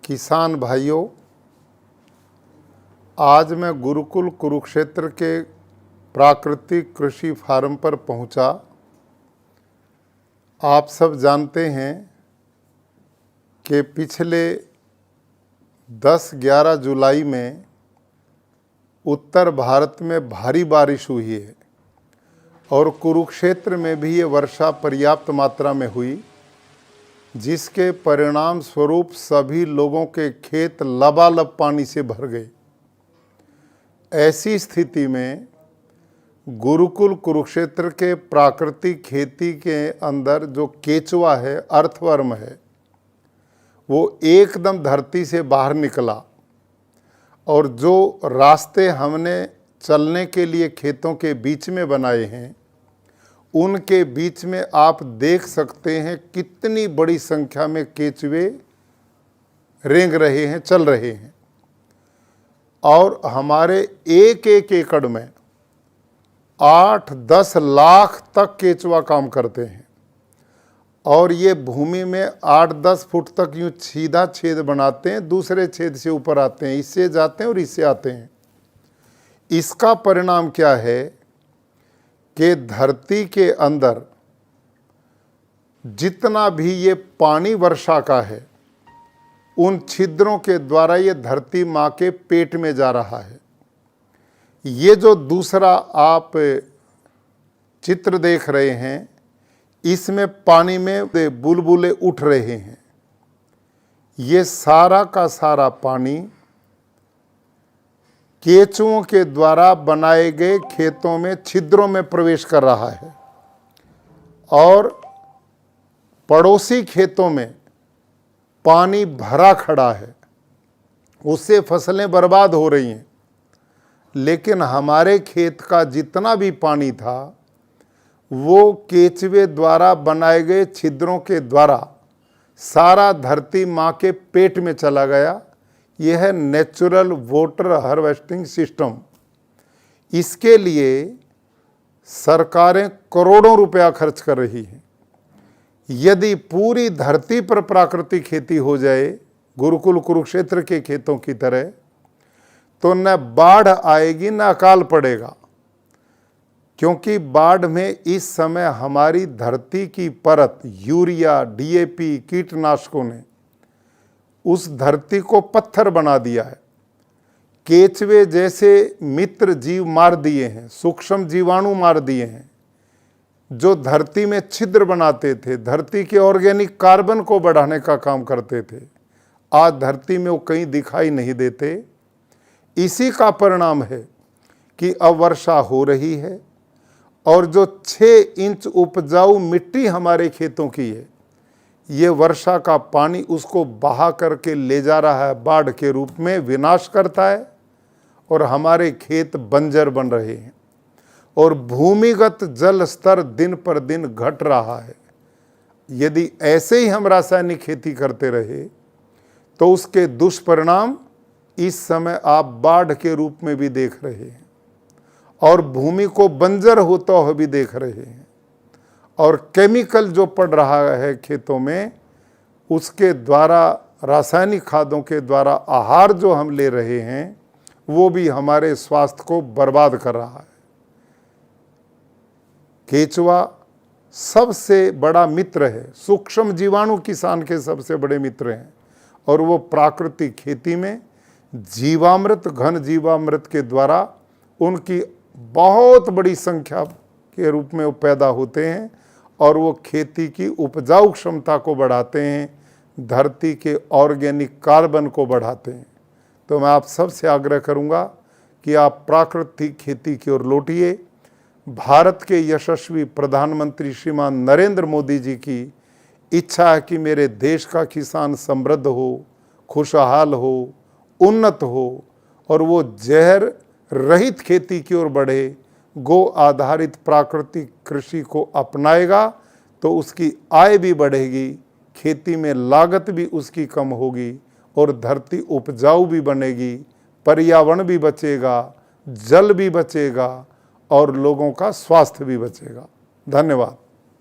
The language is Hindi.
किसान भाइयों, आज मैं गुरुकुल कुरुक्षेत्र के प्राकृतिक कृषि फार्म पर पहुंचा। आप सब जानते हैं कि पिछले 10-11 जुलाई में उत्तर भारत में भारी बारिश हुई है और कुरुक्षेत्र में भी ये वर्षा पर्याप्त मात्रा में हुई, जिसके परिणाम स्वरूप सभी लोगों के खेत लबालब पानी से भर गए। ऐसी स्थिति में गुरुकुल कुरुक्षेत्र के प्राकृतिक खेती के अंदर जो केचुआ है, अर्थवर्म है, वो एकदम धरती से बाहर निकला और जो रास्ते हमने चलने के लिए खेतों के बीच में बनाए हैं, उनके बीच में आप देख सकते हैं कितनी बड़ी संख्या में केचुए रेंग रहे हैं, चल रहे हैं। और हमारे एक एक एकड़ में 8-10 लाख तक केचुआ काम करते हैं और ये भूमि में 8-10 फुट तक यूँ सीधा छेद बनाते हैं, दूसरे छेद से ऊपर आते हैं, इससे जाते हैं और इससे आते हैं। इसका परिणाम क्या है कि धरती के अंदर जितना भी ये पानी वर्षा का है, उन छिद्रों के द्वारा ये धरती माँ के पेट में जा रहा है। ये जो दूसरा आप चित्र देख रहे हैं, इसमें पानी में बुलबुले उठ रहे हैं। ये सारा का सारा पानी केचुओं के द्वारा बनाए गए खेतों में छिद्रों में प्रवेश कर रहा है और पड़ोसी खेतों में पानी भरा खड़ा है, उससे फसलें बर्बाद हो रही हैं। लेकिन हमारे खेत का जितना भी पानी था, वो केचुए द्वारा बनाए गए छिद्रों के द्वारा सारा धरती माँ के पेट में चला गया। यह है नेचुरल वाटर हार्वेस्टिंग सिस्टम। इसके लिए सरकारें करोड़ों रुपया खर्च कर रही हैं। यदि पूरी धरती पर प्राकृतिक खेती हो जाए गुरुकुल कुरुक्षेत्र के खेतों की तरह, तो न बाढ़ आएगी न अकाल पड़ेगा, क्योंकि बाढ़ में इस समय हमारी धरती की परत यूरिया, डीएपी, कीटनाशकों ने उस धरती को पत्थर बना दिया है। केचुए जैसे मित्र जीव मार दिए हैं, सूक्ष्म जीवाणु मार दिए हैं, जो धरती में छिद्र बनाते थे, धरती के ऑर्गेनिक कार्बन को बढ़ाने का काम करते थे। आज धरती में वो कहीं दिखाई नहीं देते। इसी का परिणाम है कि अब वर्षा हो रही है और जो 6 इंच उपजाऊ मिट्टी हमारे खेतों की है, ये वर्षा का पानी उसको बहा करके ले जा रहा है, बाढ़ के रूप में विनाश करता है और हमारे खेत बंजर बन रहे हैं और भूमिगत जल स्तर दिन पर दिन घट रहा है। यदि ऐसे ही हम रासायनिक खेती करते रहे तो उसके दुष्परिणाम इस समय आप बाढ़ के रूप में भी देख रहे हैं और भूमि को बंजर होता हुआ भी देख रहे हैं। और केमिकल जो पड़ रहा है खेतों में, उसके द्वारा, रासायनिक खादों के द्वारा आहार जो हम ले रहे हैं, वो भी हमारे स्वास्थ्य को बर्बाद कर रहा है। केचुआ सबसे बड़ा मित्र है, सूक्ष्म जीवाणु किसान के सबसे बड़े मित्र हैं और वो प्राकृतिक खेती में जीवामृत, घन जीवामृत के द्वारा उनकी बहुत बड़ी संख्या के रूप में वो पैदा होते हैं और वो खेती की उपजाऊ क्षमता को बढ़ाते हैं, धरती के ऑर्गेनिक कार्बन को बढ़ाते हैं। तो मैं आप सबसे आग्रह करूंगा कि आप प्राकृतिक खेती की ओर लौटिए। भारत के यशस्वी प्रधानमंत्री श्रीमान नरेंद्र मोदी जी की इच्छा है कि मेरे देश का किसान समृद्ध हो, खुशहाल हो, उन्नत हो और वो जहर रहित खेती की ओर बढ़े, गो आधारित प्राकृतिक कृषि को अपनाएगा तो उसकी आय भी बढ़ेगी, खेती में लागत भी उसकी कम होगी और धरती उपजाऊ भी बनेगी, पर्यावरण भी बचेगा, जल भी बचेगा और लोगों का स्वास्थ्य भी बचेगा। धन्यवाद।